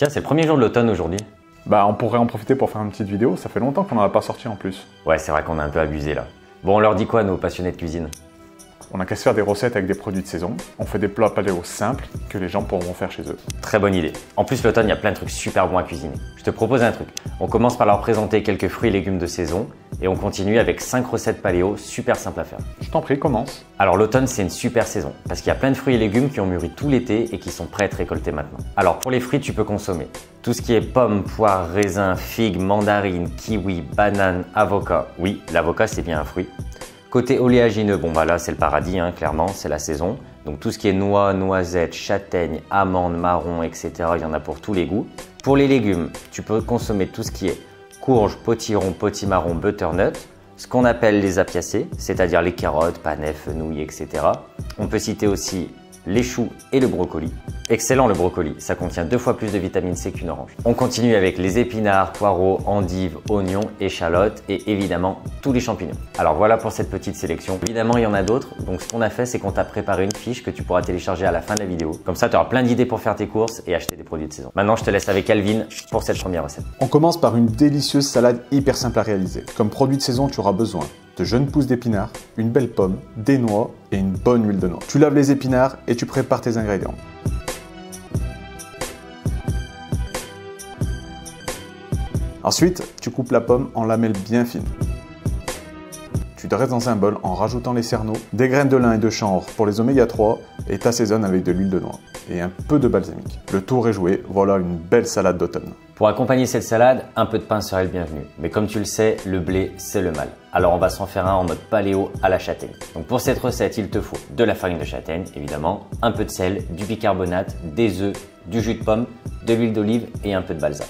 Tiens, c'est le premier jour de l'automne aujourd'hui. Bah, on pourrait en profiter pour faire une petite vidéo, ça fait longtemps qu'on n'en a pas sorti en plus. Ouais, c'est vrai qu'on a un peu abusé là. Bon, on leur dit quoi, nos passionnés de cuisine? On a qu'à se faire des recettes avec des produits de saison. On fait des plats paléo simples que les gens pourront faire chez eux. Très bonne idée. En plus, l'automne, il y a plein de trucs super bons à cuisiner. Je te propose un truc. On commence par leur présenter quelques fruits et légumes de saison et on continue avec 5 recettes paléo super simples à faire. Je t'en prie, commence. Alors l'automne, c'est une super saison parce qu'il y a plein de fruits et légumes qui ont mûri tout l'été et qui sont prêts à être récoltés maintenant. Alors pour les fruits, tu peux consommer tout ce qui est pommes, poires, raisins, figues, mandarines, kiwis, bananes, avocat. Oui, l'avocat, c'est bien un fruit. Côté oléagineux, bon bah là c'est le paradis, hein, clairement, c'est la saison. Donc tout ce qui est noix, noisettes, châtaignes, amandes, marrons, etc. Il y en a pour tous les goûts. Pour les légumes, tu peux consommer tout ce qui est courge, potiron, potimarron, butternut, ce qu'on appelle les apiacées, c'est-à-dire les carottes, panais, fenouil, etc. On peut citer aussi les choux et le brocoli. Excellent le brocoli, ça contient 2 fois plus de vitamine C qu'une orange. On continue avec les épinards, poireaux, endives, oignons, échalotes et évidemment tous les champignons. Alors voilà pour cette petite sélection. Évidemment il y en a d'autres, donc ce qu'on a fait c'est qu'on t'a préparé une fiche que tu pourras télécharger à la fin de la vidéo. Comme ça tu auras plein d'idées pour faire tes courses et acheter des produits de saison. Maintenant je te laisse avec Alvin pour cette première recette. On commence par une délicieuse salade hyper simple à réaliser. Comme produit de saison, tu auras besoin de jeunes pousses d'épinards, une belle pomme, des noix et une bonne huile de noix. Tu laves les épinards et tu prépares tes ingrédients. Ensuite, tu coupes la pomme en lamelles bien fines. Tu dresses dans un bol en rajoutant les cerneaux, des graines de lin et de chanvre pour les oméga 3 et t'assaisonnes avec de l'huile de noix et un peu de balsamique. Le tour est joué, voilà une belle salade d'automne. Pour accompagner cette salade, un peu de pain serait le bienvenu. Mais comme tu le sais, le blé, c'est le mal. Alors on va s'en faire un en mode paléo à la châtaigne. Donc pour cette recette, il te faut de la farine de châtaigne, évidemment, un peu de sel, du bicarbonate, des œufs, du jus de pomme, de l'huile d'olive et un peu de balsa.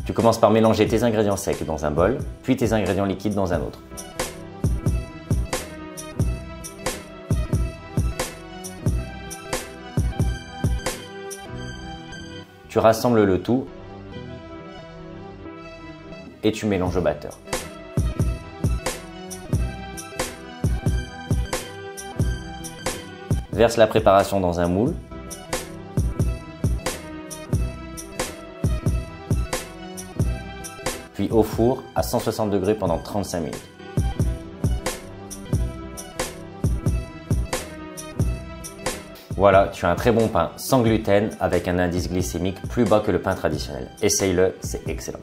Tu commences par mélanger tes ingrédients secs dans un bol, puis tes ingrédients liquides dans un autre. Tu rassembles le tout et tu mélanges au batteur. Verse la préparation dans un moule. Puis au four à 160 degrés pendant 35 minutes. Voilà, tu as un très bon pain sans gluten avec un indice glycémique plus bas que le pain traditionnel. Essaye-le, c'est excellent.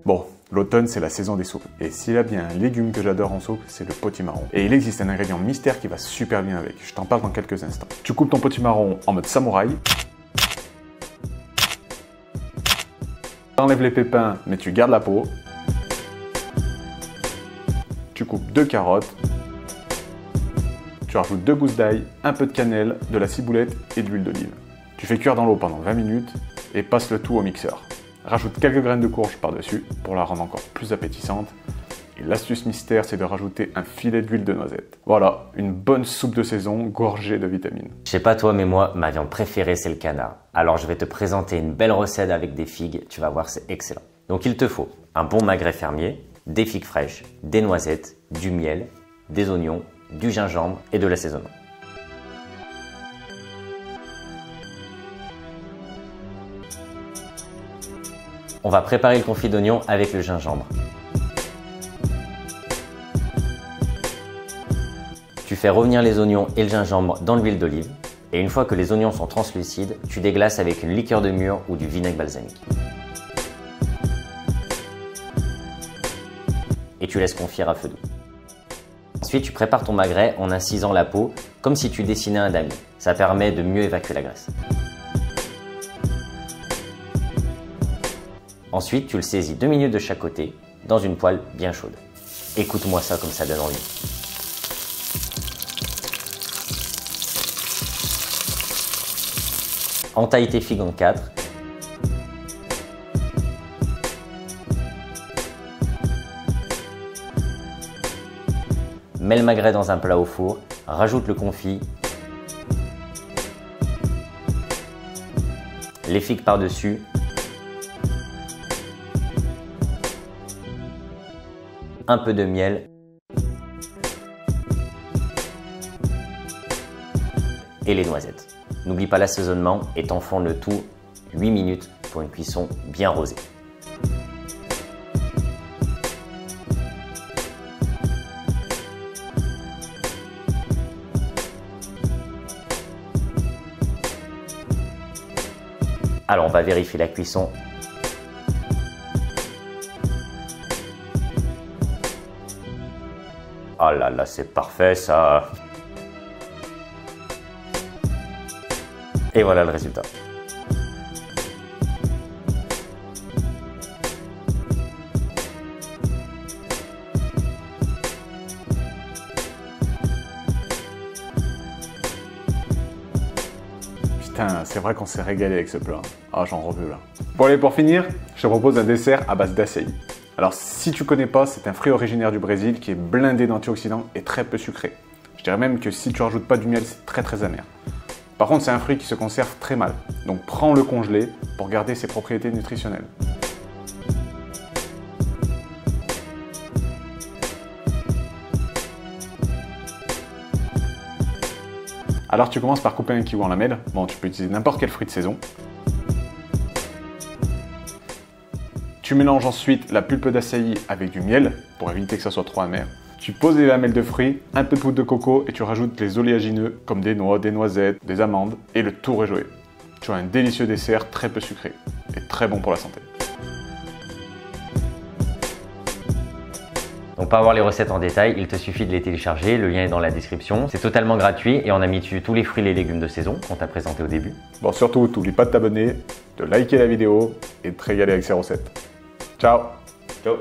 Bon, l'automne c'est la saison des soupes. Et s'il y a bien un légume que j'adore en soupe, c'est le potimarron. Et il existe un ingrédient mystère qui va super bien avec. Je t'en parle dans quelques instants. Tu coupes ton potimarron en mode samouraï. Tu enlèves les pépins, mais tu gardes la peau. Tu coupes 2 carottes. Tu rajoutes 2 gousses d'ail, un peu de cannelle, de la ciboulette et de l'huile d'olive. Tu fais cuire dans l'eau pendant 20 minutes et passe le tout au mixeur. Rajoute quelques graines de courge par-dessus pour la rendre encore plus appétissante. Et l'astuce mystère, c'est de rajouter un filet d'huile de noisette. Voilà, une bonne soupe de saison gorgée de vitamines. Je sais pas toi, mais moi, ma viande préférée, c'est le canard. Alors je vais te présenter une belle recette avec des figues, tu vas voir, c'est excellent. Donc il te faut un bon magret fermier, des figues fraîches, des noisettes, du miel, des oignons, du gingembre et de l'assaisonnement. On va préparer le confit d'oignon avec le gingembre. Tu fais revenir les oignons et le gingembre dans l'huile d'olive et une fois que les oignons sont translucides, tu déglaces avec une liqueur de mûre ou du vinaigre balsamique. Et tu laisses confire à feu doux. Ensuite, tu prépares ton magret en incisant la peau comme si tu dessinais un damier. Ça permet de mieux évacuer la graisse. Ensuite, tu le saisis 2 minutes de chaque côté dans une poêle bien chaude. Écoute-moi ça comme ça donne envie. Entaille tes figues en 4. Mets le magret dans un plat au four, rajoute le confit, les figues par-dessus, un peu de miel et les noisettes. N'oublie pas l'assaisonnement et t'enfournes le tout 8 minutes pour une cuisson bien rosée. Alors on va vérifier la cuisson. Oh là là, c'est parfait ça. Et voilà le résultat. Putain, c'est vrai qu'on s'est régalé avec ce plat. Ah, j'en reviens là. Bon allez, pour finir, je te propose un dessert à base d'acai. Alors si tu connais pas, c'est un fruit originaire du Brésil qui est blindé d'antioxydants et très peu sucré. Je dirais même que si tu rajoutes pas du miel, c'est très amer. Par contre, c'est un fruit qui se conserve très mal, donc prends-le congelé pour garder ses propriétés nutritionnelles. Alors tu commences par couper un kiwi en lamelles. Bon, tu peux utiliser n'importe quel fruit de saison. Tu mélanges ensuite la pulpe d'açaï avec du miel pour éviter que ça soit trop amer. Tu poses les lamelles de fruits, un peu de poudre de coco et tu rajoutes les oléagineux comme des noix, des noisettes, des amandes et le tout réjoué. Tu as un délicieux dessert très peu sucré et très bon pour la santé. Donc pour avoir les recettes en détail, il te suffit de les télécharger, le lien est dans la description. C'est totalement gratuit et on a mis dessus tous les fruits et les légumes de saison qu'on t'a présenté au début. Bon, surtout, n'oublie pas de t'abonner, de liker la vidéo et de te régaler avec ces recettes. Ciao! Ciao!